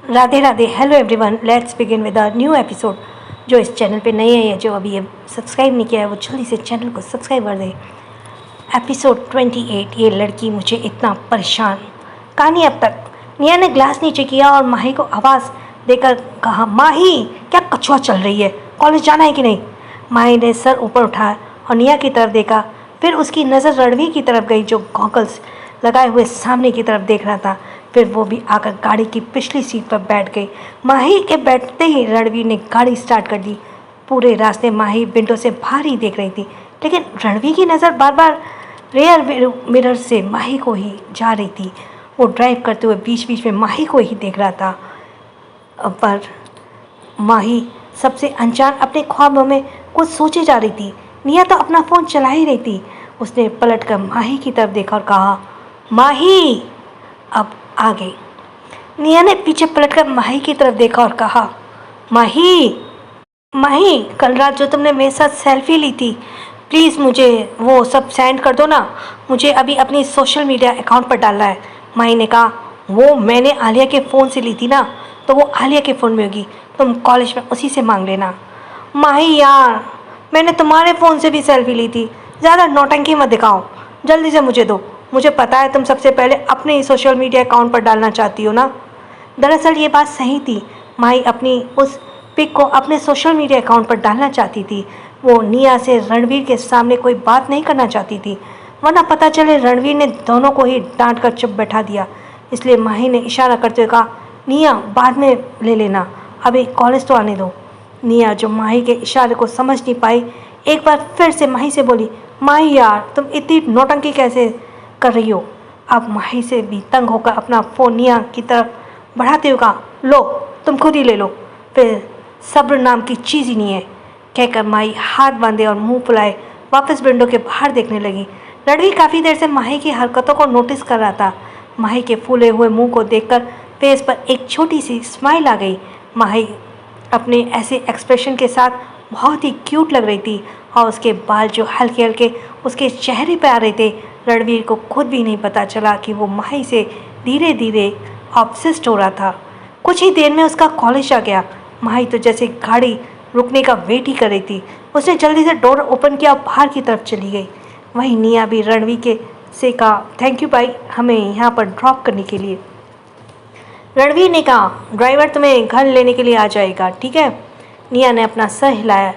Radhe Radhe. Hello everyone, let's begin with a new episode. जो इस channel पे नए हैं, जो अभी ये सब्सक्राइब नहीं किया है, वो जल्दी से चैनल को सब्सक्राइब कर दे। एपिसोड 28। ये लड़की मुझे इतना परेशान। कहानी अब तक। निया ने ग्लास नीचे किया और माही को आवाज़ देकर कहा, माही क्या कछुआ चल रही है, कॉलेज जाना है कि नहीं। माही ने सर ऊपर उठाया और निया की तरफ देखा। फिर उसकी नज़र रणवीर की तरफ गई, जो गॉगल्स लगाए हुए सामने की तरफ देख रहा था। फिर वो भी आकर गाड़ी की पिछली सीट पर बैठ गई। माही के बैठते ही रणवीर ने गाड़ी स्टार्ट कर दी। पूरे रास्ते माही विंडो से बाहर ही देख रही थी, लेकिन रणवीर की नज़र बार बार रेयर मिरर से माही को ही जा रही थी। वो ड्राइव करते हुए बीच बीच में माही को ही देख रहा था, पर माही सबसे अनजान अपने ख्वाबों में कुछ सोचे जा रही थी। निया तो अपना फ़ोन चला ही रही थी। उसने पलटकर माही की तरफ देखा और कहा, माही अब आ गई। निया ने पीछे पलटकर माही की तरफ देखा और कहा, माही माही कल रात जो तुमने मेरे साथ सेल्फी ली थी, प्लीज़ मुझे वो सब सेंड कर दो ना, मुझे अभी अपनी सोशल मीडिया अकाउंट पर डालना है। माही ने कहा, वो मैंने आलिया के फ़ोन से ली थी ना, तो वो आलिया के फ़ोन में होगी, तुम कॉलेज में उसी से मांग लेना। माही यार, मैंने तुम्हारे फ़ोन से भी सेल्फी ली थी, ज़्यादा नौटंकी मत दिखाओ, जल्दी से मुझे दो। मुझे पता है तुम सबसे पहले अपने ही सोशल मीडिया अकाउंट पर डालना चाहती हो ना। दरअसल ये बात सही थी। माही अपनी उस पिक को अपने सोशल मीडिया अकाउंट पर डालना चाहती थी। वो निया से रणवीर के सामने कोई बात नहीं करना चाहती थी, वरना पता चले रणवीर ने दोनों को ही डांट कर चुप बैठा दिया। इसलिए माही ने इशारा करते हुए कहा, निया बाद में ले लेना, अभी कॉलेज तो आने दो। निया, जो माही के इशारे को समझ नहीं पाई, एक बार फिर से माही से बोली, माही यार तुम इतनी नौटंकी कैसे कर रही हो। अब माही से भी तंग होकर अपना फ़ोन निया की तरफ बढ़ाते हुए कहा, लो तुम खुद ही ले लो, फिर सब्र नाम की चीज़ ही नहीं है। कहकर माही हाथ बांधे और मुंह फुलाए वापस विंडो के बाहर देखने लगी। रणवीर काफ़ी देर से माही की हरकतों को नोटिस कर रहा था। माही के फूले हुए मुंह को देखकर फेस पर एक छोटी सी स्माइल आ गई। माही अपने ऐसे एक्सप्रेशन के साथ बहुत ही क्यूट लग रही थी, और उसके बाल जो हल्के हल्के उसके चेहरे पर आ रहे थे, रणवीर को खुद भी नहीं पता चला कि वो माही से धीरे धीरे ऑब्सेस्ड हो रहा था। कुछ ही देर में उसका कॉलेज आ गया। माही तो जैसे गाड़ी रुकने का वेट ही कर रही थी। उसने जल्दी से डोर ओपन किया और बाहर की तरफ चली गई। वहीं निया भी रणवीर के से कहा, थैंक यू भाई, हमें यहाँ पर ड्रॉप करने के लिए। रणवीर ने कहा, ड्राइवर तुम्हें घर लेने के लिए आ जाएगा, ठीक है। निया ने अपना सर हिलाया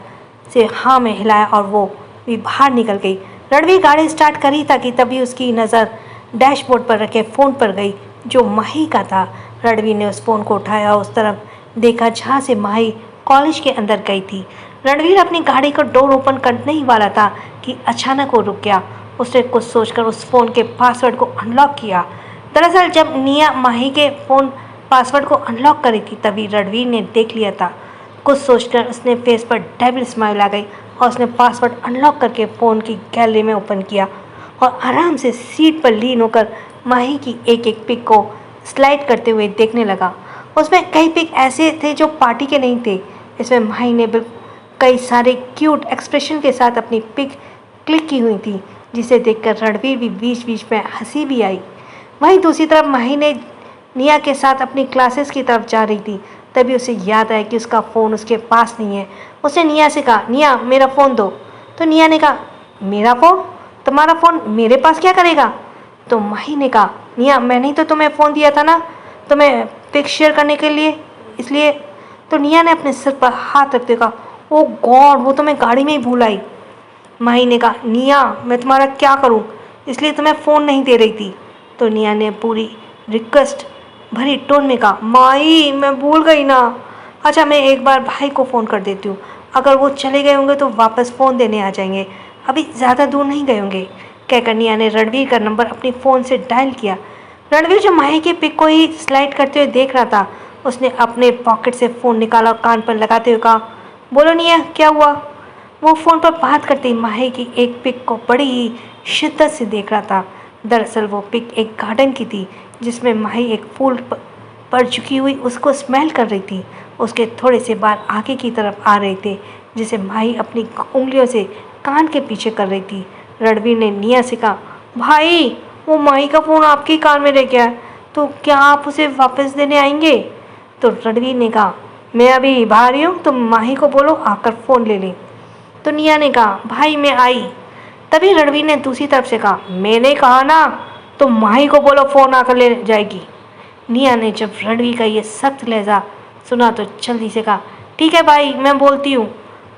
से हाँ में हिलाया और वो भी बाहर निकल गई। रणवीर गाड़ी स्टार्ट कर ही था कि तभी उसकी नज़र डैशबोर्ड पर रखे फ़ोन पर गई, जो माही का था। रणवीर ने उस फ़ोन को उठाया और उस तरफ देखा जहाँ से माही कॉलेज के अंदर गई थी। रणवीर अपनी गाड़ी को डोर ओपन करने ही वाला था कि अचानक वो रुक गया। उसने कुछ सोचकर उस फ़ोन के पासवर्ड को अनलॉक किया। दरअसल जब निया माही के फ़ोन पासवर्ड को अनलॉक करी थी, तभी रणवीर ने देख लिया था। कुछ सोचकर उसने फेस पर डेविल स्माइल आ गई और उसने पासवर्ड अनलॉक करके फ़ोन की गैलरी में ओपन किया और आराम से सीट पर लीन होकर माही की एक एक पिक को स्लाइड करते हुए देखने लगा। उसमें कई पिक ऐसे थे जो पार्टी के नहीं थे। इसमें माही ने कई सारे क्यूट एक्सप्रेशन के साथ अपनी पिक क्लिक की हुई थी, जिसे देखकर रणवीर भी बीच बीच में हंसी भी आई। वहीं दूसरी तरफ माही ने निया के साथ अपनी क्लासेस की तरफ जा रही थी। तभी उसे याद आया कि उसका फ़ोन उसके पास नहीं है। उसने निया से कहा, निया मेरा फ़ोन दो। तो निया ने कहा, मेरा फ़ोन? तुम्हारा फ़ोन मेरे पास क्या करेगा? तो माही ने कहा, निया मैंने तो तुम्हें फ़ोन दिया था ना, तुम्हें पिक शेयर करने के लिए, इसलिए। तो निया ने अपने सिर पर हाथ रखते कहा, ओ गॉड, वो तो मैं गाड़ी में ही भूल आई। माही ने कहा, निया मैं तुम्हारा क्या करूं, इसलिए तुम्हें फ़ोन नहीं दे रही थी। तो निया ने पूरी रिक्वेस्ट भरी टोन में कहा, माही मैं भूल गई ना। अच्छा मैं एक बार भाई को फ़ोन कर देती हूँ, अगर वो चले गए होंगे तो वापस फ़ोन देने आ जाएंगे, अभी ज़्यादा दूर नहीं गए होंगे। कहकर निया ने रणवीर का नंबर अपने फ़ोन से डायल किया। रणवीर जो माही की पिक को ही स्लाइड करते हुए देख रहा था, उसने अपने पॉकेट से फ़ोन निकाला और कान पर लगाते हुए कहा, बोलो निया क्या हुआ। वो फ़ोन पर बात करते ही माही की एक पिक को बड़ी ही शिद्दत से देख रहा था। दरअसल वो पिक एक गार्डन की थी, जिसमें माही एक फूल पर झुकी हुई उसको स्मेल कर रही थी। उसके थोड़े से बाल आगे की तरफ आ रहे थे, जिसे माही अपनी उंगलियों से कान के पीछे कर रही थी। रणवीर ने निया से कहा, भाई वो माही का फ़ोन आपके कान में रह गया है, तो क्या आप उसे वापस देने आएंगे? तो रणवीर ने कहा, मैं अभी बाहर ही हूँ, तुम माही को बोलो आकर फ़ोन ले लें। तो निया ने कहा, भाई मैं आई। तभी रणवीर ने दूसरी तरफ से कहा, मैंने कहा ना, तुम माही को बोलो फ़ोन आकर ले जाएगी। निया ने जब रणवीर का ये सख्त लहजा सुना तो जल्दी से कहा, ठीक है भाई, मैं बोलती हूँ।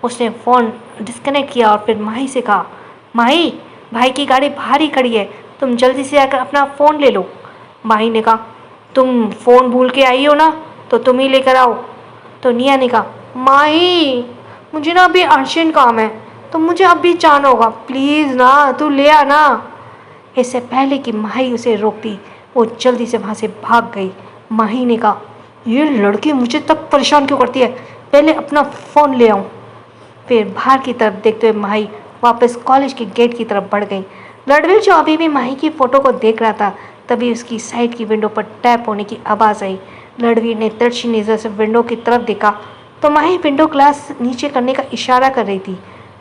उसने फ़ोन डिस्कनेक्ट किया और फिर माही से कहा, माही, भाई की गाड़ी बाहर ही खड़ी है, तुम जल्दी से आकर अपना फ़ोन ले लो। माही ने कहा, तुम फ़ोन भूल के आई हो ना, तो तुम ही लेकर आओ। तो निया ने कहा, माही, मुझे ना अभी अर्जेंट काम है, तो मुझे अभी जाना होगा, प्लीज़ ना, तू ले आ ना। इससे पहले कि माही उसे रोकती, वो जल्दी से वहाँ से भाग गई। माही ने कहा, ये लड़की मुझे तक परेशान क्यों करती है, पहले अपना फ़ोन ले आऊँ। फिर बाहर की तरफ देखते हुए माही वापस कॉलेज के गेट की तरफ बढ़ गई। रणवीर जो अभी भी माही की फ़ोटो को देख रहा था, तभी उसकी साइड की विंडो पर टैप होने की आवाज़ आई। रणवीर ने तिरछी नज़र से विंडो की तरफ देखा तो माही विंडो ग्लास नीचे करने का इशारा कर रही थी।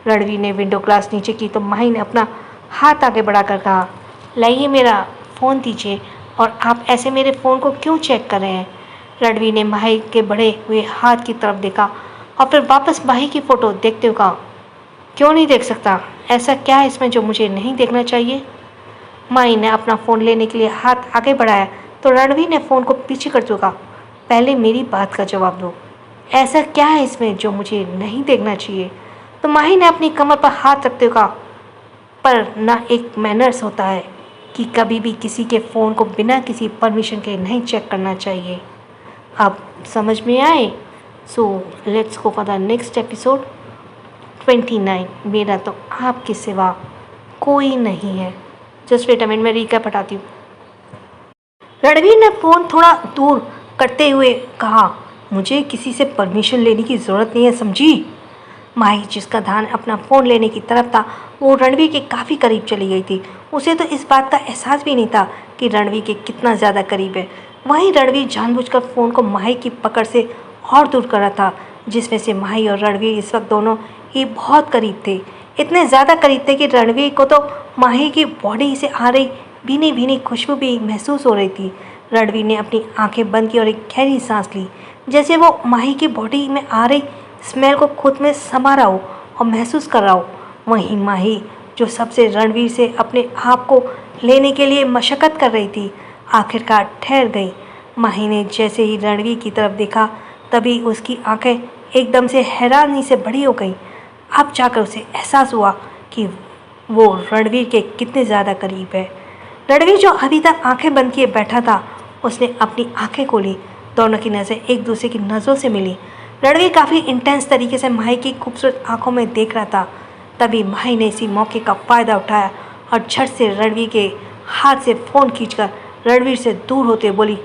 रणवीर ने विंडो ग्लास नीचे की तो माही ने अपना हाथ आगे बढ़ाकर कहा, लाइए मेरा फ़ोन दीजिए, और आप ऐसे मेरे फ़ोन को क्यों चेक कर रहे हैं। रणवीर ने माही के बढ़े हुए हाथ की तरफ देखा और फिर वापस माही की फ़ोटो देखते हुए कहा, क्यों नहीं देख सकता, ऐसा क्या है इसमें जो मुझे नहीं देखना चाहिए। माही ने अपना फ़ोन लेने के लिए हाथ आगे बढ़ाया तो रणवीर ने फ़ोन को पीछे कर चुका, पहले मेरी बात का जवाब दो, ऐसा क्या है इसमें जो मुझे नहीं देखना चाहिए। तो माही ने अपनी कमर पर हाथ रखते हुए कहा, पर ना एक मैनर्स होता है कि कभी भी किसी के फ़ोन को बिना किसी परमिशन के नहीं चेक करना चाहिए। अब समझ में आए? So let's go for the next episode 29। मेरा तो आपके सिवा कोई नहीं है। जस्ट वेट अ मिनट, मैं रीकैप हटाती हूँ। रणवीर ने फ़ोन थोड़ा दूर करते हुए कहा, मुझे किसी से परमिशन लेने की ज़रूरत नहीं है, समझी। माही जिसका ध्यान अपना फ़ोन लेने की तरफ था, वो रणवीर के काफ़ी करीब चली गई थी। उसे तो इस बात का एहसास भी नहीं था कि रणवीर के कितना ज़्यादा करीब है। वहीं रणवीर जानबूझकर फ़ोन को माही की पकड़ से और दूर कर रहा था, जिसमें से माही और रणवीर इस वक्त दोनों ही बहुत करीब थे। इतने ज़्यादा करीब थे कि रणवीर को तो माही की बॉडी से आ रही भीनी भीनी खुशबू भी महसूस हो रही थी। रणवीर ने अपनी आंखें बंद की और एक गहरी सांस ली, जैसे वो माही की बॉडी में आ रही स्मेल को खुद में समा रहा हो और महसूस कर रहा हो। वहीं माही जो सबसे रणवीर से अपने आप को लेने के लिए मशक्क़त कर रही थी, आखिरकार ठहर गई। माही ने जैसे ही रणवीर की तरफ देखा, तभी उसकी आंखें एकदम से हैरानी से बड़ी हो गई। अब जाकर उसे एहसास हुआ कि वो रणवीर के कितने ज़्यादा करीब है। रणवीर जो अभी तक आंखें बंद किए बैठा था, उसने अपनी आंखें खोली। दोनों की नज़रें एक दूसरे की नज़रों से मिली। रणवीर काफ़ी इंटेंस तरीके से माही की खूबसूरत आंखों में देख रहा था। तभी माही ने इसी मौके का फ़ायदा उठाया और झट से रणवीर के हाथ से फ़ोन खींचकर रणवीर से दूर होते बोली,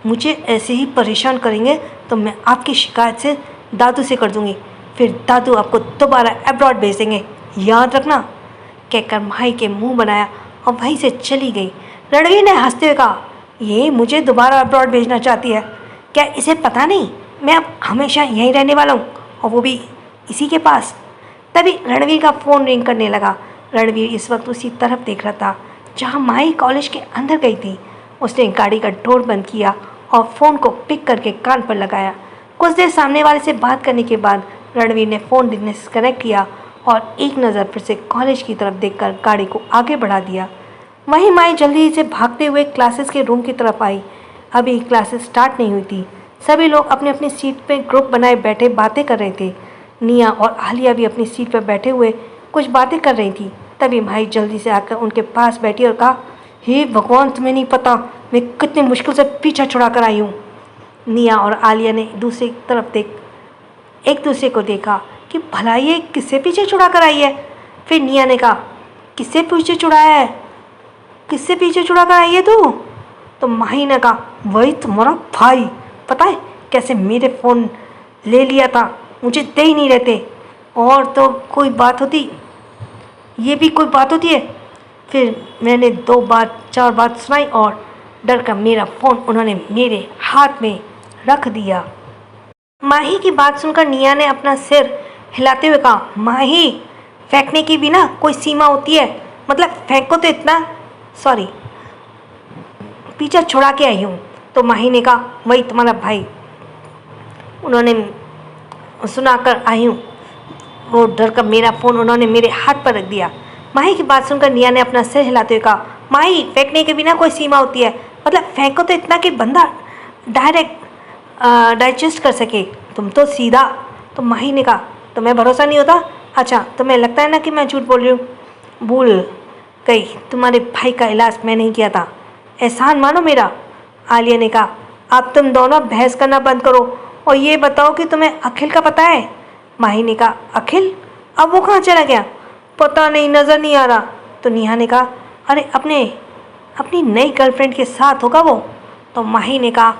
मुझे ऐसे ही परेशान करेंगे तो मैं आपकी शिकायत से दादू से कर दूंगी, फिर दादू आपको दोबारा अब्रॉड भेज देंगे, याद रखना। कहकर माही के मुंह बनाया और वहीं से चली गई। रणवीर ने हंसते हुए कहा, ये मुझे दोबारा अब्रॉड भेजना चाहती है, क्या इसे पता नहीं मैं अब हमेशा यहीं रहने वाला हूँ, और वो भी इसी के पास। तभी रणवीर का फ़ोन रिंग करने लगा। रणवीर इस वक्त उसी तरफ देख रहा था जहाँ माही कॉलेज के अंदर गई थी। उसने गाड़ी का डोर बंद किया और फ़ोन को पिक करके कान पर लगाया। कुछ देर सामने वाले से बात करने के बाद रणवीर ने फ़ोन डिस्कनेक्ट किया और एक नज़र फिर से कॉलेज की तरफ देखकर गाड़ी को आगे बढ़ा दिया। वहीं माही जल्दी से भागते हुए क्लासेस के रूम की तरफ आई। अभी क्लासेस स्टार्ट नहीं हुई थी। सभी लोग अपनी अपनी सीट पे ग्रुप बनाए बैठे बातें कर रहे थे। निया और आलिया भी अपनी सीट पर बैठे हुए कुछ बातें कर रही थी। तभी माही जल्दी से आकर उनके पास बैठी और कहा, हे भगवान, तुम्हें नहीं पता मैं कितनी मुश्किल से पीछा छुड़ा कर आई हूँ। निया और आलिया ने एक दूसरे को देखा कि भला ये किससे पीछे छुड़ा कर आई है। फिर निया ने कहा, किससे पीछे छुड़ाया है, किससे पीछे छुड़ा कर आई है तू? तो माही ने कहा, वही तुम्हारा भाई, पता है कैसे मेरे फ़ोन ले लिया था, मुझे दे ही नहीं रहते, और तो कोई बात होती, ये भी कोई बात होती है। फिर मैंने 4 बात सुनाई और डर कर मेरा फ़ोन उन्होंने मेरे हाथ में रख दिया। माही की बात सुनकर निया ने अपना सिर हिलाते हुए कहा, माही, फेंकने की भी ना कोई सीमा होती है, मतलब फेंको तो इतना, सॉरी, पीछा छुड़ा के आई हूँ। तो माही ने कहा, वही तुम्हारा भाई, उन्होंने सुनाकर आई हूँ। वो डर कर मेरा फ़ोन उन्होंने मेरे हाथ पर रख दिया। माही की बात सुनकर निया ने अपना सिर हिलाते हुए कहा, माही, फेंकने के बिना कोई सीमा होती है? मतलब फेंको तो इतना कि बंदा डायरेक्ट डाइजेस्ट कर सके। तुम तो सीधा। तो माही ने कहा, तुम्हें भरोसा नहीं होता? अच्छा, तुम्हें लगता है ना कि मैं झूठ बोल रही हूँ? भूल गई, तुम्हारे भाई का इलाज मैं नहीं किया था। एहसान मानो मेरा। आलिया ने कहा, अब तुम दोनों बहस करना बंद करो और ये बताओ कि तुम्हें अखिल का पता है? माही ने कहा, अखिल? अब वो कहाँ चला गया? पता नहीं, नज़र नहीं आ रहा। तो नेहा ने कहा, अरे अपनी नई गर्लफ्रेंड के साथ होगा वो। तो माही ने कहा,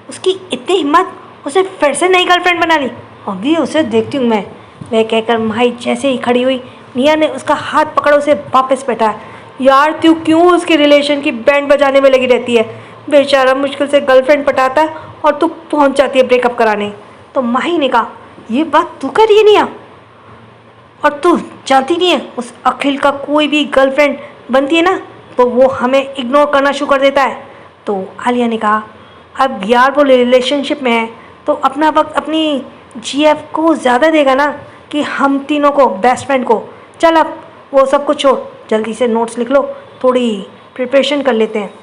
उसकी इतनी हिम्मत, उसे फिर से नई गर्लफ्रेंड बना ली। अभी उसे देखती हूँ मैं। वह कहकर माही जैसे ही खड़ी हुई, निया ने उसका हाथ पकड़ उसे वापस बैठाया। यार, तू क्यों उसके रिलेशन की बैंड बजाने में लगी रहती है? बेचारा मुश्किल से गर्लफ्रेंड पटाता है और तू पहुंच जाती है ब्रेकअप कराने। तो माही ने कहा, ये बात तू कर रही है निया? और तू जानती नहीं है, उस अखिल का कोई भी गर्लफ्रेंड बनती है ना तो वो हमें इग्नोर करना शुरू कर देता है। तो आलिया ने कहा, अब यार वो रिलेशनशिप में है तो अपना वक्त अपनी जीएफ को ज़्यादा देगा ना कि हम तीनों को, बेस्ट फ्रेंड को। चल अब वो सब कुछ छोड़, जल्दी से नोट्स लिख लो, थोड़ी प्रिपरेशन कर लेते हैं।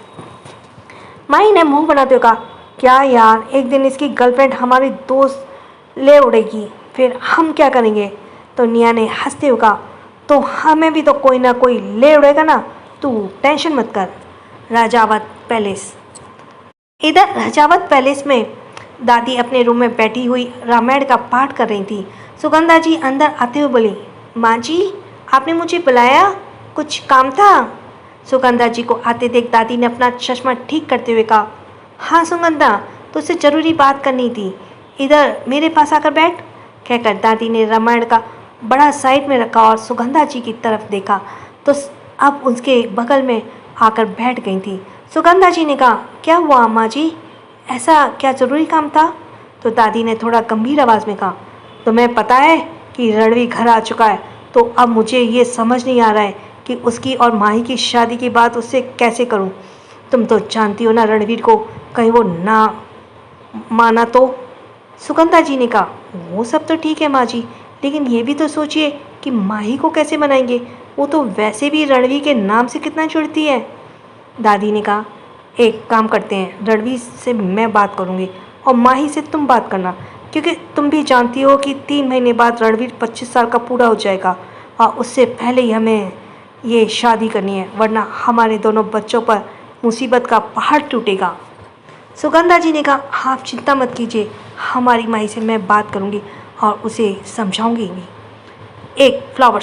माही ने मुंह बनाते हुए कहा, क्या यार, एक दिन इसकी गर्लफ्रेंड हमारी दोस्त ले उड़ेगी, फिर हम क्या करेंगे? तो निया ने हंसते हुए कहा, तो हमें भी तो कोई ना कोई ले उड़ेगा ना, तू टेंशन मत कर। राजावत पैलेस। इधर राजावत पैलेस में दादी अपने रूम में बैठी हुई रामायण का पाठ कर रही थी। सुगंधा जी अंदर आते हुए बोली, माँ जी, आपने मुझे बुलाया, कुछ काम था? सुगंधा जी को आते देख दादी ने अपना चश्मा ठीक करते हुए कहा, हाँ सुगंधा, तुझसे ज़रूरी बात करनी थी, इधर मेरे पास आकर बैठ। कहकर दादी ने रामायण का बड़ा साइड में रखा और सुगंधा जी की तरफ देखा तो अब उसके बगल में आकर बैठ गई थी। सुगंधा जी ने कहा, क्या हुआ अम्मा जी, ऐसा क्या ज़रूरी काम था? तो दादी ने थोड़ा गंभीर आवाज़ में कहा, तुम्हें पता है कि रणवीर घर आ चुका है, तो अब मुझे ये समझ नहीं आ रहा है कि उसकी और माही की शादी की बात उससे कैसे करूं। तुम तो जानती हो ना रणवीर को, कहीं वो ना माना तो। सुगंधा जी ने कहा, वो सब तो ठीक है माँ जी, लेकिन ये भी तो सोचिए कि माही को कैसे मनाएंगे, वो तो वैसे भी रणवीर के नाम से कितना जुड़ती है। दादी ने कहा, एक काम करते हैं, रणवीर से मैं बात करूँगी और माही से तुम बात करना, क्योंकि तुम भी जानती हो कि 3 महीने बाद रणवीर 25 साल का पूरा हो जाएगा और उससे पहले ही हमें ये शादी करनी है, वरना हमारे दोनों बच्चों पर मुसीबत का पहाड़ टूटेगा। सुगंधा जी ने कहा, आप चिंता मत कीजिए, हमारी माई से मैं बात करूँगी और उसे समझाऊँगी भी। एक फ्लावर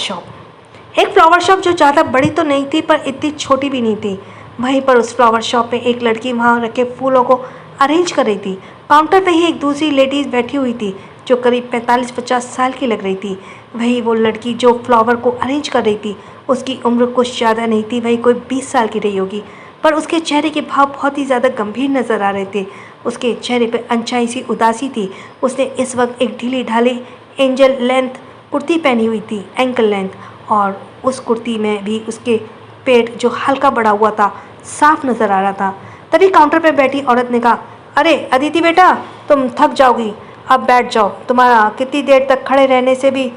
शॉप जो ज़्यादा बड़ी तो नहीं थी पर इतनी छोटी भी नहीं थी। वहीं पर उस फ्लावर शॉप में एक लड़की वहाँ रखे फूलों को अरेंज कर रही थी। काउंटर पे ही एक दूसरी लेडीज़ बैठी हुई थी जो करीब 45-50 साल की लग रही थी। वही वो लड़की जो फ्लावर को अरेंज कर रही थी, उसकी उम्र कुछ ज़्यादा नहीं थी, वही कोई 20 साल की रही होगी, पर उसके चेहरे के भाव बहुत ही ज़्यादा गंभीर नज़र आ रहे थे। उसके चेहरे पर अनचाही सी उदासी थी। उसने इस वक्त एक ढीली ढाली एंजल लेंथ कुर्ती पहनी हुई थी, एंकल लेंथ, और उस कुर्ती में भी उसके पेट जो हल्का बढ़ा हुआ था साफ नज़र आ रहा था। तभी काउंटर पर बैठी औरत ने कहा, अरे अदिति बेटा, तुम थक जाओगी, अब बैठ जाओ, तुम्हारा कितनी देर तक खड़े रहने से भी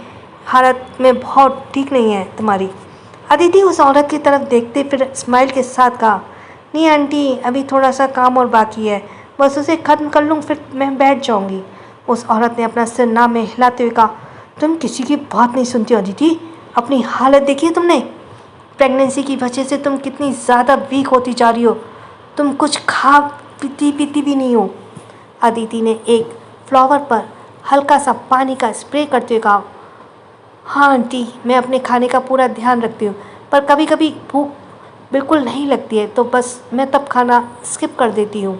हालत में बहुत ठीक नहीं है तुम्हारी। अदिति उस औरत की तरफ देखते फिर स्माइल के साथ कहा, नहीं आंटी, अभी थोड़ा सा काम और बाकी है, बस उसे ख़त्म कर लूँ फिर मैं बैठ जाऊँगी। उस औरत ने अपना सिर ना में हिलाते हुए कहा, तुम किसी की बात नहीं सुनती हो अदिति, अपनी हालत देखी है तुमने? प्रेगनेंसी की वजह से तुम कितनी ज़्यादा वीक होती जा रही हो, तुम कुछ खा पीती भी नहीं हो। अदिति ने एक फ्लावर पर हल्का सा पानी का स्प्रे करते हुए कहा, हाँ आंटी, मैं अपने खाने का पूरा ध्यान रखती हूँ, पर कभी कभी भूख बिल्कुल नहीं लगती है तो बस मैं तब खाना स्किप कर देती हूँ।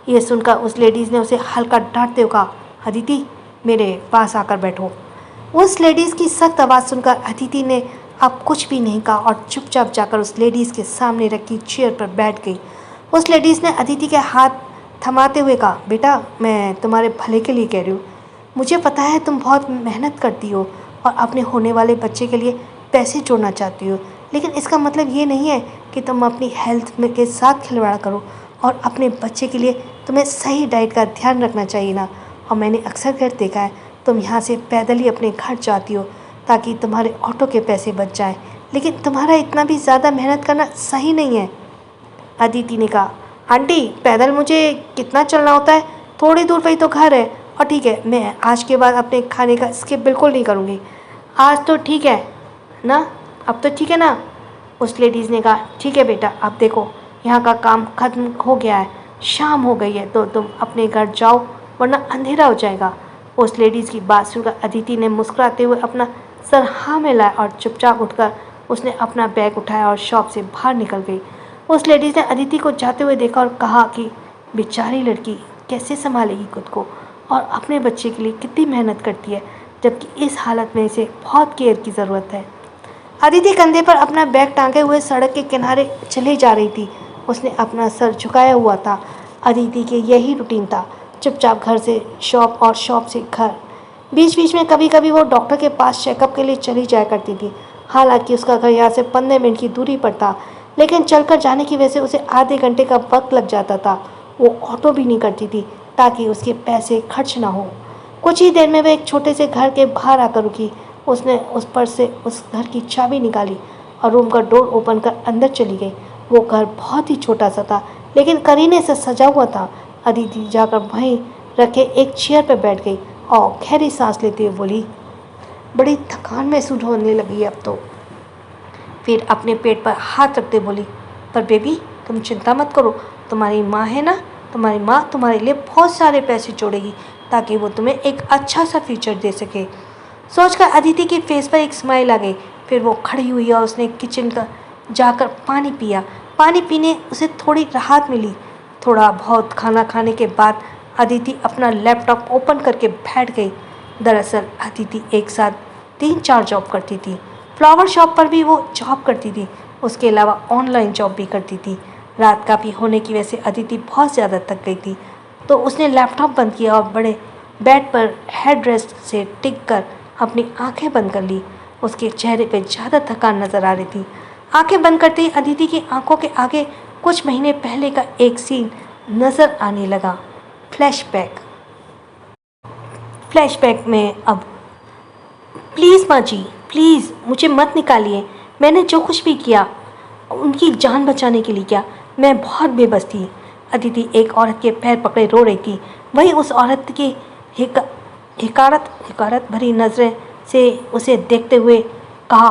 ये सुनकर उस लेडीज़ ने उसे हल्का डांटते हुए कहा, अदिति, मेरे पास आकर बैठो। उस लेडीज़ की सख्त आवाज़ सुनकर अदिति ने अब कुछ भी नहीं कहा और चुपचाप जाकर उस लेडीज़ के सामने रखी चेयर पर बैठ गई। उस लेडीज़ ने अदिति के हाथ थमाते हुए कहा, बेटा, मैं तुम्हारे भले के लिए कह रही हूँ, मुझे पता है तुम बहुत मेहनत करती हो और अपने होने वाले बच्चे के लिए पैसे जोड़ना चाहती हो, लेकिन इसका मतलब ये नहीं है कि तुम अपनी हेल्थ में के साथ खिलवाड़ करो, और अपने बच्चे के लिए तुम्हें सही डाइट का ध्यान रखना चाहिए ना। और मैंने अक्सर घर देखा है तुम यहाँ से पैदल ही अपने घर जाती हो ताकि तुम्हारे ऑटो के पैसे बच जाएं, लेकिन तुम्हारा इतना भी ज़्यादा मेहनत करना सही नहीं है। अदिति ने कहा, आंटी पैदल मुझे कितना चलना होता है, थोड़ी दूर पर ही तो घर है। और ठीक है, मैं आज के बाद अपने खाने का स्किप बिल्कुल नहीं करूँगी। आज तो ठीक है ना, अब तो ठीक है ना। उस लेडीज़ ने कहा, ठीक है बेटा, अब देखो यहाँ का काम खत्म हो गया है, शाम हो गई है तो तुम अपने घर जाओ वरना अंधेरा हो जाएगा। उस लेडीज़ की बात सुनकर अदिति ने मुस्कुराते हुए अपना सर हाँ में लाया और चुपचाप उठकर उसने अपना बैग उठाया और शॉप से बाहर निकल गई। उस लेडीज़ ने अदिति को जाते हुए देखा और कहा कि बेचारी लड़की कैसे संभालेगी खुद को और अपने बच्चे के लिए कितनी मेहनत करती है, जबकि इस हालत में इसे बहुत केयर की ज़रूरत है। अदिति कंधे पर अपना बैग टांगे हुए सड़क के किनारे चली जा रही थी। उसने अपना सर झुकाया हुआ था। अदिति के यही रूटीन था, चुपचाप घर से शॉप और शॉप से घर। बीच बीच में कभी कभी वो डॉक्टर के पास चेकअप के लिए चली जाया करती थी। हालांकि उसका घर यहाँ से 15 मिनट की दूरी पर था, लेकिन चलकर जाने की वजह से उसे आधे घंटे का वक्त लग जाता था। वो ऑटो भी नहीं करती थी ताकि उसके पैसे खर्च ना हो। कुछ ही देर में वह एक छोटे से घर के बाहर आकर रुकी। उसने उस पर से उस घर की चाबी निकाली और रूम का डोर ओपन कर अंदर चली गई। वो घर बहुत ही छोटा सा था, लेकिन करीने से सजा हुआ था। अदिति जाकर वहीं रखे एक चेयर पर बैठ गई और गहरी सांस लेते हुए बोली, बड़ी थकान महसूस होने लगी है अब तो। फिर अपने पेट पर हाथ रखते बोली, पर बेबी तुम चिंता मत करो, तुम्हारी माँ है ना, तुम्हारी माँ तुम्हारे लिए बहुत सारे पैसे जोड़ेगी ताकि वो तुम्हें एक अच्छा सा फ्यूचर दे सके। सोचकर अदिति के फेस पर एक स्माइल आ गई। फिर वो खड़ी हुई और उसने किचन का जाकर पानी पिया। पानी पीने उसे थोड़ी राहत मिली। थोड़ा बहुत खाना खाने के बाद अदिति अपना लैपटॉप ओपन करके बैठ गई। दरअसल अदिति एक साथ 3-4 जॉब करती थी। फ्लावर शॉप पर भी वो जॉब करती थी, उसके अलावा ऑनलाइन जॉब भी करती थी। रात काफ़ी होने की वजह से अदिति बहुत ज़्यादा थक गई थी, तो उसने लैपटॉप बंद किया और बड़े बेड पर हेड रेस्ट से टिक कर अपनी आंखें बंद कर ली। उसके चेहरे पर ज़्यादा थकान नजर आ रही थी। आंखें बंद करते ही अदिति की आंखों के आगे कुछ महीने पहले का एक सीन नजर आने लगा। फ्लैशबैक में अब, प्लीज़ माँ जी, प्लीज़ मुझे मत निकालिए। मैंने जो कुछ भी किया उनकी जान बचाने के लिए किया। मैं बहुत बेबस थी। अदिति एक औरत के पैर पकड़े रो रही थी। वही उस औरत की हिकारत भरी नज़रें से उसे देखते हुए कहा,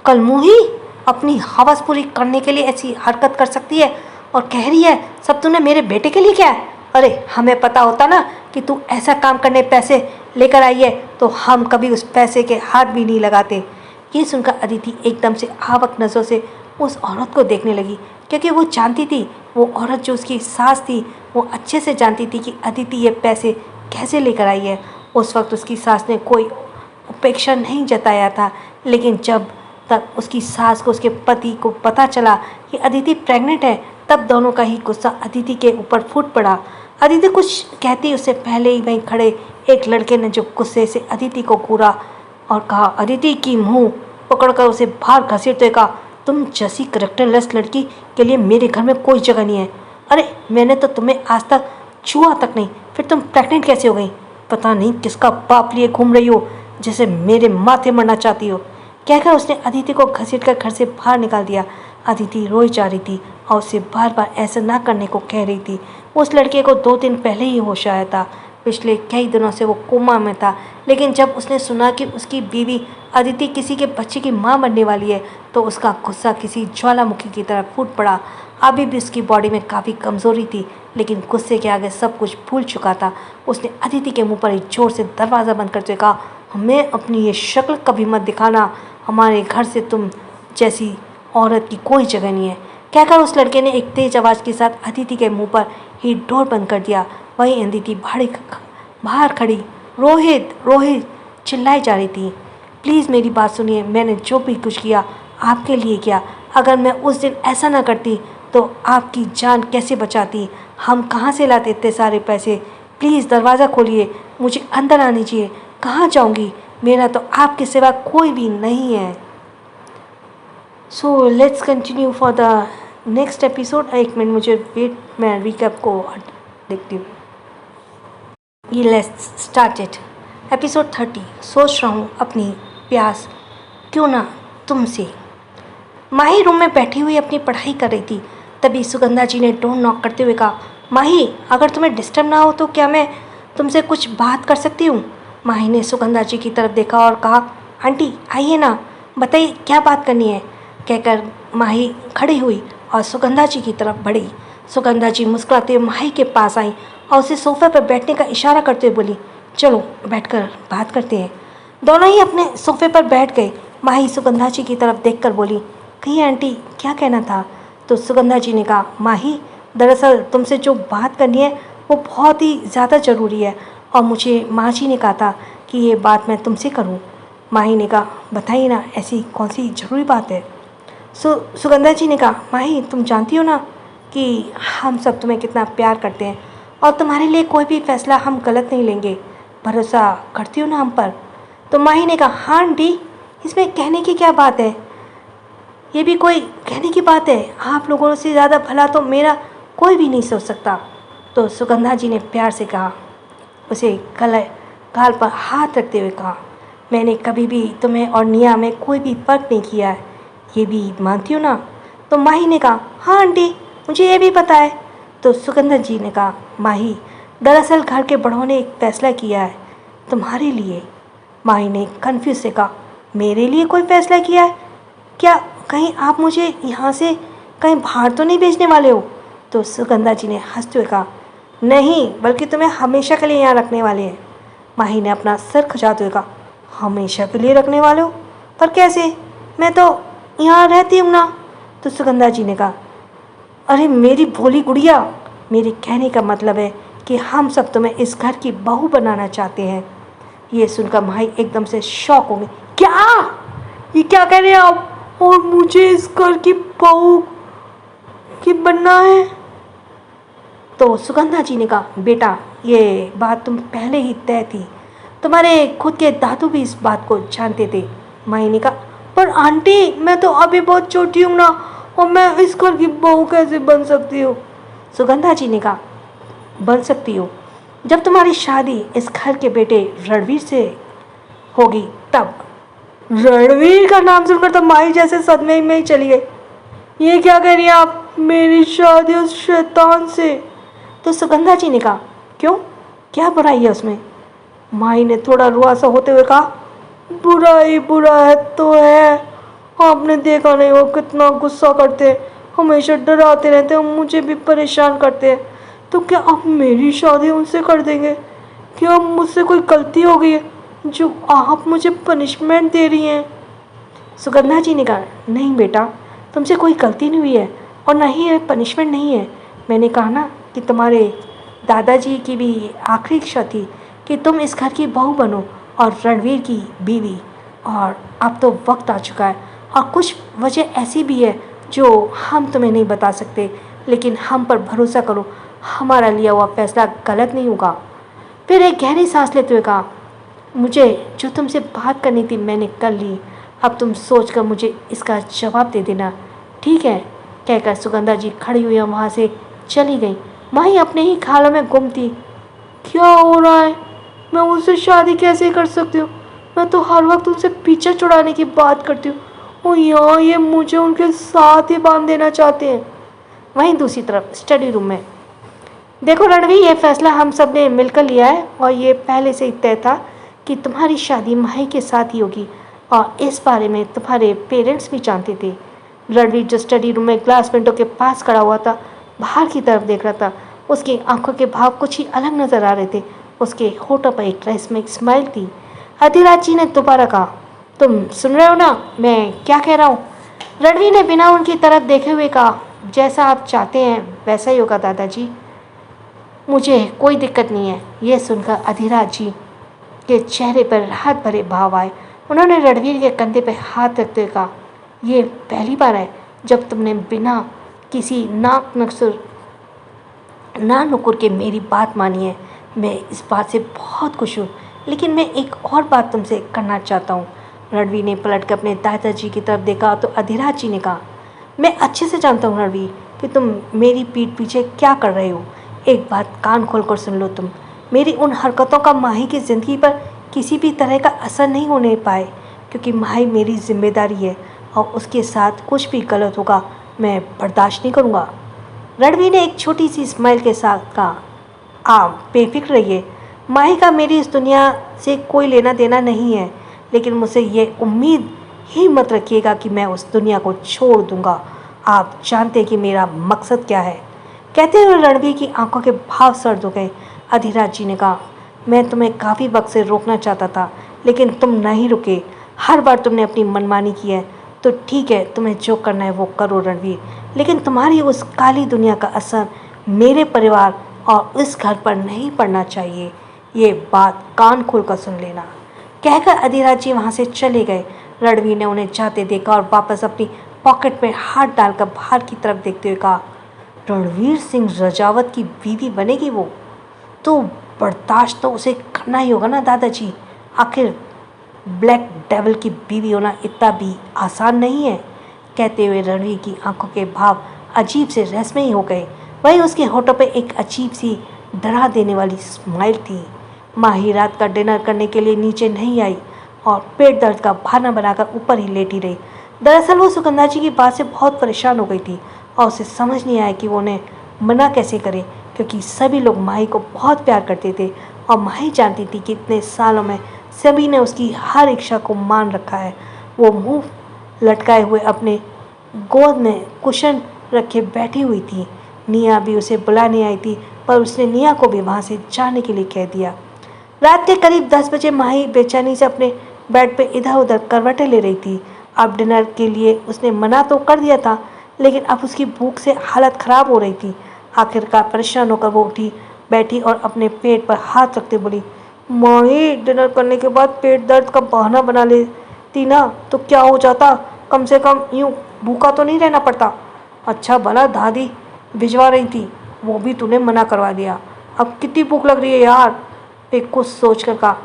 कल मुही अपनी हवस पूरी करने के लिए ऐसी हरकत कर सकती है और कह रही है सब तूने मेरे बेटे के लिए किया है। अरे हमें पता होता ना कि तू ऐसा काम करने पैसे लेकर आई है तो हम कभी उस पैसे के हाथ भी नहीं लगाते। ये सुनकर अदिति एकदम से आवक नज़रों से उस औरत को देखने लगी, क्योंकि वो जानती थी, वो औरत जो उसकी सास थी वो अच्छे से जानती थी कि अदिति ये पैसे कैसे लेकर आई है। उस वक्त उसकी सास ने कोई उपेक्षा नहीं जताया था, लेकिन जब तक उसकी सास को उसके पति को पता चला कि अदिति प्रेग्नेंट है, तब दोनों का ही गुस्सा अदिति के ऊपर फूट पड़ा। अदिति कुछ कहती उससे पहले ही वहीं खड़े एक लड़के ने जो गुस्से से अदिति को घूरा और कहा, अदिति की मुंह पकड़कर उसे बाहर घसीटते कहा, तुम जैसी करेक्टरलेस लड़की के लिए मेरे घर में कोई जगह नहीं है। अरे मैंने तो तुम्हें आज तक छुआ तक नहीं, फिर तुम प्रेग्नेंट कैसे हो गई? पता नहीं किसका बाप लिए घूम रही हो, जैसे मेरे माथे मरना चाहती हो। कहकर उसने अदिति को घसीटकर घर से बाहर निकाल दिया। अदिति रोई जा रही थी और उसे बार बार ऐसा ना करने को कह रही थी। उस लड़के को 2 दिन पहले ही होश आया था। पिछले कई दिनों से वो कोमा में था, लेकिन जब उसने सुना कि उसकी बीवी अदिति किसी के बच्चे की मां बनने वाली है, तो उसका गुस्सा किसी ज्वालामुखी की तरह फूट पड़ा। अभी भी उसकी बॉडी में काफ़ी कमज़ोरी थी, लेकिन गुस्से के आगे सब कुछ भूल चुका था। उसने अदिति के मुंह पर एक जोर से दरवाज़ा बंद करते कहा, हमें अपनी ये शक्ल कभी मत दिखाना, हमारे घर से तुम जैसी औरत की कोई जगह नहीं है। कहकर उस लड़के ने एक तेज आवाज़ के साथ अदिति के मुंह पर ही डोर बंद कर दिया। वही अदिति बाहर खड़ी रोहित रोहित चिल्लाई जा रही थी। प्लीज़ मेरी बात सुनिए, मैंने जो भी कुछ किया आपके लिए किया। अगर मैं उस दिन ऐसा ना करती तो आपकी जान कैसे बचाती? हम कहाँ से लाते इतने सारे पैसे? प्लीज़ दरवाज़ा खोलिए, मुझे अंदर आने दीजिए। कहाँ जाऊँगी? मेरा तो आपके सिवा कोई भी नहीं है। So let's continue for the next episode. एक मिनट मुझे वेट, मैं रिकैप को देखती हूँ। ये लेट्स स्टार्ट इट। एपिसोड 30। सोच रहा हूँ अपनी प्यास क्यों ना तुमसे। माही रूम में बैठी हुई अपनी पढ़ाई कर रही थी। तभी सुगंधा जी ने डोर नॉक करते हुए कहा, माही अगर तुम्हें डिस्टर्ब ना हो तो क्या मैं तुमसे कुछ बात कर सकती हूँ। माही ने सुगंधा जी की तरफ देखा और कहा, आंटी आइए ना, बताइए क्या बात करनी है। कहकर माही खड़ी हुई और सुगंधा जी की तरफ बढ़ी। सुगंधा जी मुस्कुराते हुए माही के पास आई और उसे सोफे पर बैठने का इशारा करते हुए बोली, चलो बैठकर बात करते हैं। दोनों ही अपने सोफे पर बैठ गए। माही सुगंधा जी की तरफ देखकर बोली, कहिए आंटी क्या कहना था। तो सुगंधा जी ने कहा, माही दरअसल तुमसे जो बात करनी है वो बहुत ही ज़्यादा ज़रूरी है और मुझे माँ जी ने कहा था कि ये बात मैं तुमसे करूँ। माही ने कहा, बताइए ना ऐसी कौन सी ज़रूरी बात है। सुगंधा जी ने कहा, माही तुम जानती हो ना कि हम सब तुम्हें कितना प्यार करते हैं और तुम्हारे लिए कोई भी फैसला हम गलत नहीं लेंगे। भरोसा करती हो ना हम पर। तो माही ने कहा, हाँ आंटी इसमें कहने की क्या बात है, ये भी कोई कहने की बात है। आप लोगों से ज़्यादा भला तो मेरा कोई भी नहीं सोच सकता। तो सुगंधा जी ने प्यार से कहा, उसे गाल पर हाथ रखते हुए कहा, मैंने कभी भी तुम्हें और निया में कोई भी फ़र्क नहीं किया है, ये भी मानती हो ना। तो माही ने कहा, हाँ आंटी मुझे ये भी पता है। तो सुगंधा जी ने कहा, माही दरअसल घर के बड़ों ने एक फ़ैसला किया है तुम्हारे लिए। माही ने कन्फ्यूज से कहा, मेरे लिए कोई फ़ैसला किया है? क्या कहीं आप मुझे यहाँ से कहीं बाहर तो नहीं भेजने वाले हो। तो सुगंधा जी ने हंसते हुए कहा, नहीं बल्कि तुम्हें हमेशा के लिए यहाँ रखने वाले हैं। माही ने अपना सर खुजाते हुए कहा, हमेशा के लिए रखने वाले हो? पर कैसे, मैं तो यहाँ रहती हूँ ना। तो सुगंधा जी ने कहा, अरे मेरी भोली गुड़िया, मेरे कहने का मतलब है कि हम सब तुम्हें इस घर की बहू बनाना चाहते हैं। ये सुनकर माही एकदम से शॉक हो गई, क्या ये क्या कह रहे हैं आप, और मुझे इस घर की बहू की बनना है। तो सुगंधा जी ने कहा, बेटा ये बात तुम पहले ही तय थी, तुम्हारे खुद के दादू भी इस बात को जानते थे। माही ने कहा, पर आंटी मैं तो अभी बहुत छोटी हूँ ना, और मैं इस घर की बहू कैसे बन सकती हूँ। सुगंधा जी ने कहा, बन सकती हो जब तुम्हारी शादी इस घर के बेटे रणवीर से होगी तब। रणवीर का नाम सुनकर तो माही जैसे सदमे में ही चली गई, ये क्या कह रही हैं आप, मेरी शादी उस शैतान से। तो सुगंधा जी ने कहा, क्यों क्या बुराई है उसमें। माही ने थोड़ा रुआसा होते हुए कहा, बुराई बुरा है तो है, आपने देखा नहीं वो कितना गुस्सा करते हैं, हमेशा डराते रहते हैं, मुझे भी परेशान करते हैं। तो क्या आप मेरी शादी उनसे कर देंगे? क्या मुझसे कोई गलती हो गई है जो आप मुझे पनिशमेंट दे रही हैं। सुगंधा जी ने कहा, नहीं बेटा तुमसे कोई गलती नहीं हुई है और ना ही पनिशमेंट नहीं है। मैंने कहा ना कि तुम्हारे दादाजी की भी आखिरी इच्छा थी कि तुम इस घर की बहू बनो और रणवीर की बीवी, और अब तो वक्त आ चुका है और कुछ वजह ऐसी भी है जो हम तुम्हें नहीं बता सकते, लेकिन हम पर भरोसा करो हमारा लिया हुआ फैसला गलत नहीं होगा। फिर एक गहरी सांस लेते हुए कहा, मुझे जो तुमसे बात करनी थी मैंने कर ली, अब तुम सोच कर मुझे इसका जवाब दे देना, ठीक है। कहकर सुगंधा जी खड़ी हुई वहाँ से चली गई। माही अपने ही ख्यालों में गुम थी, क्या हो रहा है, मैं उससे शादी कैसे कर सकती हूँ, मैं तो हर वक्त उनसे पीछे छुड़ाने की बात करती हूँ और यहाँ ये मुझे उनके साथ ही बांध देना चाहते हैं। वहीं दूसरी तरफ स्टडी रूम में, देखो रणवीर ये फैसला हम सब ने मिलकर लिया है और ये पहले से ही तय था कि तुम्हारी शादी माही के साथ ही होगी, और इस बारे में तुम्हारे पेरेंट्स भी जानते थे। रणवीर जो स्टडी रूम में ग्लास विंडो के पास खड़ा हुआ था, बाहर की तरफ देख रहा था। उसकी आंखों के भाव कुछ ही अलग नजर आ रहे थे। उसके होठों पर एक रेशमी स्माइल थी। अधिराज जी ने दोबारा कहा, तुम सुन रहे हो ना मैं क्या कह रहा हूँ। रणवीर ने बिना उनकी तरफ देखे हुए कहा, जैसा आप चाहते हैं वैसा ही होगा दादाजी, मुझे कोई दिक्कत नहीं है। यह सुनकर अधिराज जी के चेहरे पर राहत भरे भाव आए। उन्होंने रणवीर के कंधे पर हाथ रखते हुए कहा, ये पहली बार है जब तुमने बिना किसी ना नुकुर के मेरी बात मानी है। मैं इस बात से बहुत खुश हूँ, लेकिन मैं एक और बात तुमसे करना चाहता हूँ। रणवीर ने पलट कर अपने दादाजी की तरफ देखा तो अधिराज जी ने कहा, मैं अच्छे से जानता हूँ रणवीर कि तुम मेरी पीठ पीछे क्या कर रहे हो। एक बात कान खोल कर सुन लो, तुम मेरी उन हरकतों का माही की ज़िंदगी पर किसी भी तरह का असर नहीं होने पाए, क्योंकि माही मेरी जिम्मेदारी है और उसके साथ कुछ भी गलत होगा मैं बर्दाश्त नहीं करूँगा। रणवीर ने एक छोटी सी स्माइल के साथ कहा, आप बेफिक्र रहिए, माही का मेरी इस दुनिया से कोई लेना देना नहीं है, लेकिन मुझसे ये उम्मीद ही मत रखिएगा कि मैं उस दुनिया को छोड़ दूंगा। आप जानते हैं कि मेरा मकसद क्या है। कहते हुए रणवीर की आंखों के भाव सर्द हो गए। अधिराज जी ने कहा, मैं तुम्हें काफ़ी वक्त से रोकना चाहता था, लेकिन तुम नहीं रुके। हर बार तुमने अपनी मनमानी की है, तो ठीक है, तुम्हें जो करना है वो करो रणवीर, लेकिन तुम्हारी उस काली दुनिया का असर मेरे परिवार और इस घर पर नहीं पड़ना चाहिए। ये बात कान खोलकर सुन लेना। कहकर अधिराज जी वहाँ से चले गए। रणवीर ने उन्हें जाते देखा और वापस अपनी पॉकेट में हाथ डालकर बाहर की तरफ देखते हुए कहा, रणवीर सिंह रजावत की बीवी बनेगी वो, तो बर्दाश्त तो उसे करना ही होगा ना दादाजी। आखिर ब्लैक डेविल की बीवी होना इतना भी आसान नहीं है। कहते हुए रणवीर की आंखों के भाव अजीब से रहस्यमयी हो गए। वहीं उसके होठों पे एक अजीब सी डरा देने वाली स्माइल थी। माही रात का डिनर करने के लिए नीचे नहीं आई और पेट दर्द का बहाना बनाकर ऊपर ही लेटी रही। दरअसल वो सुगंधा जी की बात से बहुत परेशान हो गई थी और उसे समझ नहीं आया कि वो उन्हें मना कैसे करे, क्योंकि सभी लोग माही को बहुत प्यार करते थे और माही जानती थी कि इतने सालों में सभी ने उसकी हर इच्छा को मान रखा है। वो मुंह लटकाए हुए अपने गोद में कुशन रखे बैठी हुई थी। निया भी उसे बुलाने आई थी, पर उसने निया को भी वहाँ से जाने के लिए कह दिया। रात के करीब 10 बजे माही बेचैनी से अपने बेड पे इधर उधर करवटें ले रही थी। अब डिनर के लिए उसने मना तो कर दिया था, लेकिन अब उसकी भूख से हालत ख़राब हो रही थी। आखिरकार परेशान होकर वो उठी बैठी और अपने पेट पर हाथ रखते बोली, माही, डिनर करने के बाद पेट दर्द का बहाना बना लेती ना तो क्या हो जाता, कम से कम यूँ भूखा तो नहीं रहना पड़ता। अच्छा भला दादी भिजवा रही थी, वो भी तूने मना करवा दिया। अब कितनी भूख लग रही है यार। एक कुछ सोच कर कहा,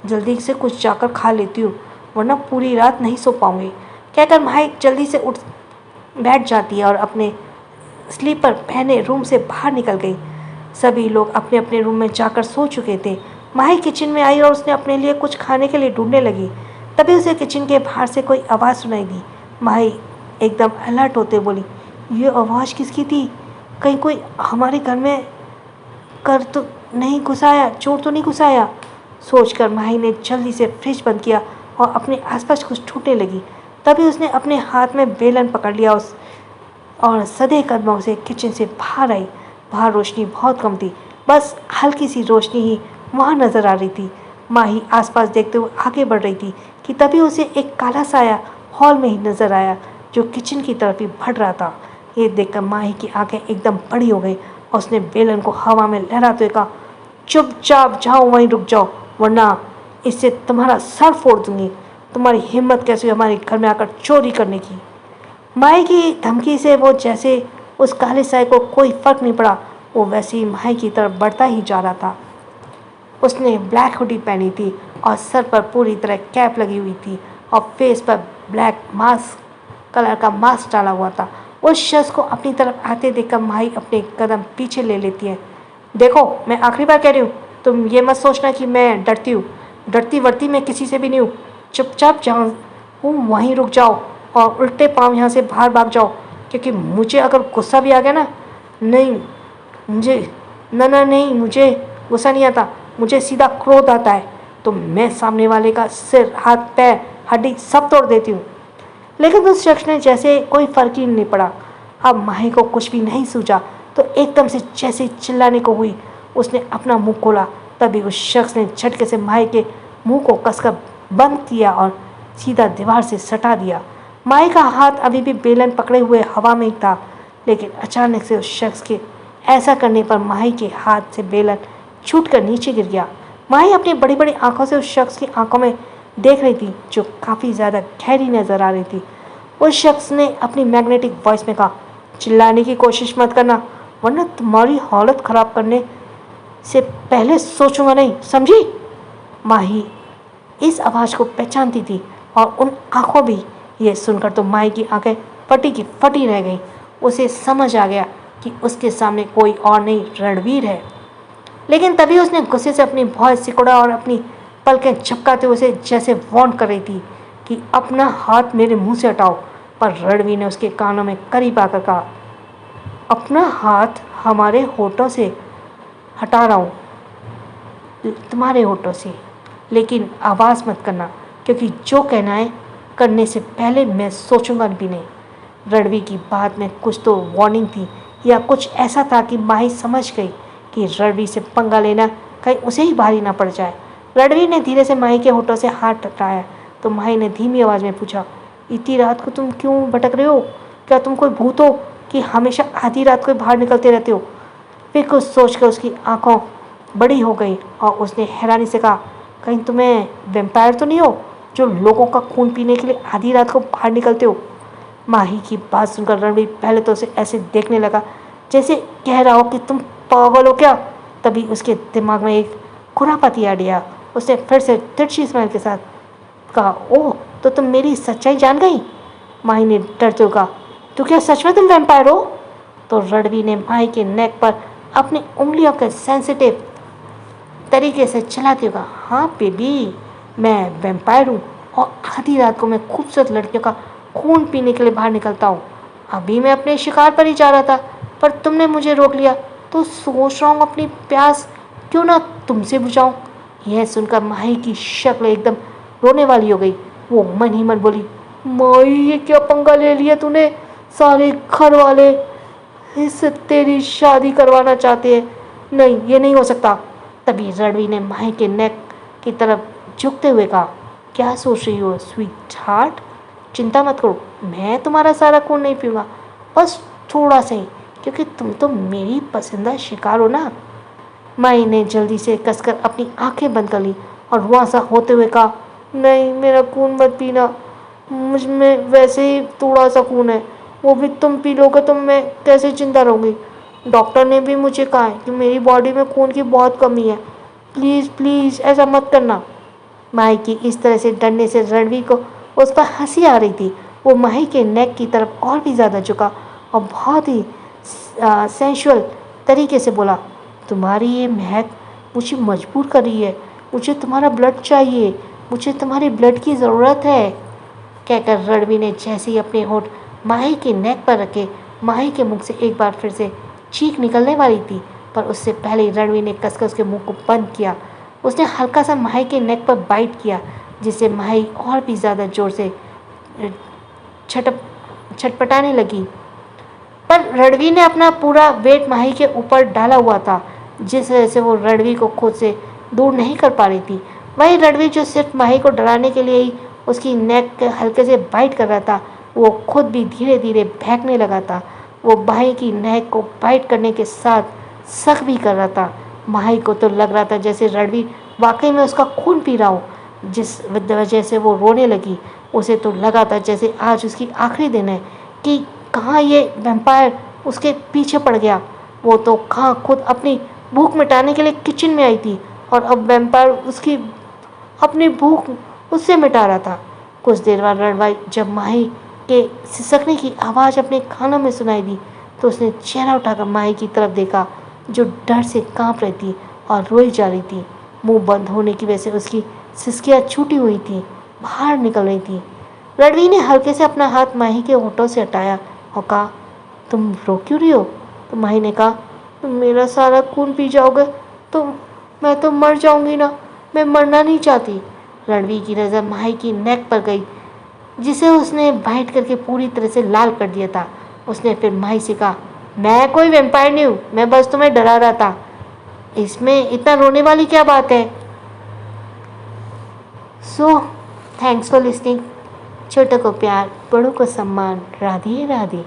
जल्दी से कुछ जाकर खा लेती हूँ, वरना पूरी रात नहीं सो पाऊंगी। कहकर माही जल्दी से उठ बैठ जाती है और अपने स्लीपर पहने रूम से बाहर निकल गई। सभी लोग अपने अपने रूम में जाकर सो चुके थे। माही किचन में आई और उसने अपने लिए कुछ खाने के लिए ढूंढने लगी। तभी उसे किचन के बाहर से कोई आवाज़ सुनाई दी। माही एकदम अलर्ट होते बोली, ये आवाज़ किसकी थी? कहीं कोई हमारे घर में कर तो नहीं घुसाया, चोर तो नहीं घुसाया? सोचकर माही ने जल्दी से फ्रिज बंद किया और अपने आसपास कुछ ढूंढने लगी। तभी उसने अपने हाथ में बेलन पकड़ लिया और सधे कदमों से किचन से बाहर आई। बाहर रोशनी बहुत कम थी, बस हल्की सी रोशनी ही वहाँ नजर आ रही थी। माही आसपास देखते हुए आगे बढ़ रही थी कि तभी उसे एक काला साया हॉल में ही नजर आया, जो किचन की तरफ ही बढ़ रहा था। ये देखकर माही की आंखें एकदम बड़ी हो गई और उसने बेलन को हवा में लहराते हुए कहा, चुपचाप जाओ, वहीं रुक जाओ, वरना इससे तुम्हारा सर फोड़ दूंगी। तुम्हारी हिम्मत कैसे हमारे घर में आकर चोरी करने की? माही की धमकी से वो जैसे उस काले साए को कोई फर्क नहीं पड़ा, वो वैसे ही माही की तरफ बढ़ता ही जा रहा था। उसने ब्लैक हुडी पहनी थी और सर पर पूरी तरह कैप लगी हुई थी और फेस पर ब्लैक मास्क कलर का मास्क डाला हुआ था। उस शख्स को अपनी तरफ आते देखकर माही अपने कदम पीछे ले लेती है। देखो, मैं आखिरी बार कह रही हूँ, तुम ये मत सोचना कि मैं डरती हूँ। डरती वर्ती मैं किसी से भी नहीं हूँ। चुपचाप जहाँ हूँ वहीं रुक जाओ और उल्टे पाँव यहाँ से बाहर भाग जाओ, क्योंकि मुझे अगर गुस्सा भी आ गया ना, नहीं मुझे नहीं, मुझे गुस्सा नहीं आता, मुझे सीधा क्रोध आता है, तो मैं सामने वाले का सिर, हाथ, पैर, हड्डी सब तोड़ देती हूँ। लेकिन उस शख्स ने जैसे कोई फर्क ही नहीं पड़ा। अब माही को कुछ भी नहीं सूझा तो एकदम से जैसे चिल्लाने को हुई, उसने अपना मुंह खोला। तभी उस शख्स ने झटके से माही के मुंह को कसकर बंद किया और सीधा दीवार से सटा दिया। माही का हाथ अभी भी बेलन पकड़े हुए हवा में ही था, लेकिन अचानक से उस शख्स के ऐसा करने पर माही के हाथ से बेलन छूटकर नीचे गिर गया। माही अपनी बड़ी बड़ी आंखों से उस शख्स की आंखों में देख रही थी, जो काफ़ी ज़्यादा गहरी नज़र आ रही थी। उस शख्स ने अपनी मैग्नेटिक वॉइस में कहा, चिल्लाने की कोशिश मत करना, वरना तुम्हारी हालत ख़राब करने से पहले सोचूंगा नहीं, समझी? माही इस आवाज़ को पहचानती थी और उन आंखों भी। ये सुनकर तो माही की आंखें फटी की फटी रह गईं। उसे समझ आ गया कि उसके सामने कोई और नहीं, रणवीर है। लेकिन तभी उसने गुस्से से अपनी भौं सिकुड़ा और अपनी पलकें झपकाते हुए उसे जैसे वार्न कर रही थी कि अपना हाथ मेरे मुंह से हटाओ। पर रणवीर ने उसके कानों में करीब आकर कहा, अपना हाथ हमारे होठों से हटा रहा हूँ, तुम्हारे होठों से, लेकिन आवाज़ मत करना, क्योंकि जो कहना है करने से पहले मैं सोचूंगा भी नहीं। रणवीर की बात में कुछ तो वार्निंग थी या कुछ ऐसा था कि माही समझ गई कि रणवीर से पंगा लेना कहीं उसे ही भारी ना पड़ जाए। रणवीर ने धीरे से माही के होठों से हाथ हटाया तो माही ने धीमी आवाज़ में पूछा, इतनी रात को तुम क्यों भटक रहे हो? क्या तुम कोई भूत हो कि हमेशा आधी रात को बाहर निकलते रहते हो? फिर कुछ सोचकर उसकी आंखों बड़ी हो गई और उसने हैरानी से कहा, कहीं तुम्हें वेम्पायर तो नहीं हो जो लोगों का खून पीने के लिए आधी रात को बाहर निकलते हो? माही की बात सुनकर रणवीर पहले तो उसे ऐसे देखने लगा जैसे कह रहा हो कि तुम पागल हो क्या। तभी उसके दिमाग में एक खुरापाती आइडिया। उसने फिर से तिरछी स्माइल के साथ कहा, ओह तो तुम मेरी सच्चाई जान गई? माही ने डरते हुए कहा, तो क्या सच में तुम वैम्पायर हो? तो रणवीर ने माही के नेक पर अपनी उंगलियों के सेंसिटिव तरीके से चलाते हुए कहा, हाँ बेबी, मैं वैम्पायर हूँ और आधी रात को मैं खूबसूरत लड़कियों का खून पीने के लिए बाहर निकलता हूँ। अभी मैं अपने शिकार पर ही जा रहा था पर तुमने मुझे रोक लिया, तो सोच रहा हूँ अपनी प्यास क्यों ना तुमसे बुझाऊँ। यह सुनकर माही की शक्ल एकदम रोने वाली हो गई। वो मन ही मन बोली, माही ये क्या पंगा ले लिया तूने? सारे घर वाले इससे तेरी शादी करवाना चाहते हैं। नहीं, ये नहीं हो सकता। तभी रणवीर ने माही के नेक की तरफ झुकते हुए कहा, क्या सोच रही हो स्वीट हार्ट? चिंता मत करो, मैं तुम्हारा सारा खून नहीं पीऊँगा, बस थोड़ा सा ही, क्योंकि तुम तो मेरी पसंदीदा शिकार हो ना। माही ने जल्दी से कसकर अपनी आंखें बंद कर ली और वहाँ सा होते हुए कहा, नहीं, मेरा खून मत पीना, मुझ में वैसे ही थोड़ा सा खून है, वो भी तुम पी लोगे तो मैं कैसे जिंदा रहूँगी। डॉक्टर ने भी मुझे कहा है कि मेरी बॉडी में खून की बहुत कमी है, प्लीज़ प्लीज़ ऐसा मत करना। माही की इस तरह से डरने से रणवीर को उस पर हंसी आ रही थी। वो माही के नेक की तरफ और भी ज़्यादा झुका और बहुत ही सेंशुअल तरीके से बोला, तुम्हारी ये महक मुझे मजबूर कर रही है, मुझे तुम्हारा ब्लड चाहिए, मुझे तुम्हारी ब्लड की ज़रूरत है। कहकर रणवीर ने जैसे ही अपने होठ माही के नेक पर रखे, माही के मुख से एक बार फिर से चीख निकलने वाली थी, पर उससे पहले ही रणवीर ने कसकर उसके मुंह को बंद किया। उसने हल्का सा माही के नेक पर बाइट किया, जिससे माही और भी ज़्यादा जोर से छटपटाने लगी। पर रणवीर ने अपना पूरा वेट माही के ऊपर डाला हुआ था, जिस वजह से वो रणवीर को खुद से दूर नहीं कर पा रही थी। वही रणवीर जो सिर्फ माही को डराने के लिए ही उसकी नेक के हल्के से बाइट कर रहा था, वो खुद भी धीरे धीरे बहकने लगा था। वो माही की नेक को बाइट करने के साथ शक भी कर रहा था। माही को तो लग रहा था जैसे रणवीर वाकई में उसका खून पी रहा हो, जिस वजह से वो रोने लगी। उसे तो लगा था जैसे आज उसकी आखिरी दिन है कि कहाँ ये वैम्पायर उसके पीछे पड़ गया। वो तो कहाँ खुद अपनी भूख मिटाने के लिए किचन में आई थी और अब वैम्पायर उसकी अपनी भूख उससे मिटा रहा था। कुछ देर बाद रणवीर जब माही के सिसकने की आवाज़ अपने कानों में सुनाई दी तो उसने चेहरा उठाकर माही की तरफ देखा, जो डर से कांप रही थी और रोई जा रही थी। मुंह बंद होने की वजह से उसकी सिसकियाँ छूटी हुई थी, बाहर निकल रही थी। रणवीर ने हल्के से अपना हाथ माही के होठों से हटाया और कहा, तुम रो क्यों रही हो? तो माही ने कहा, तुम मेरा सारा खून पी जाओगे तो मैं तो मर जाऊंगी ना, मैं मरना नहीं चाहती। रणवीर की नज़र माही की नेक पर गई, जिसे उसने बाइट करके पूरी तरह से लाल कर दिया था। उसने फिर माही से कहा, मैं कोई वैम्पायर नहीं हूँ, मैं बस तुम्हें डरा रहा था, इसमें इतना रोने वाली क्या बात है? So thanks for listening. छोटों को प्यार, बड़ों को सम्मान। राधे राधे।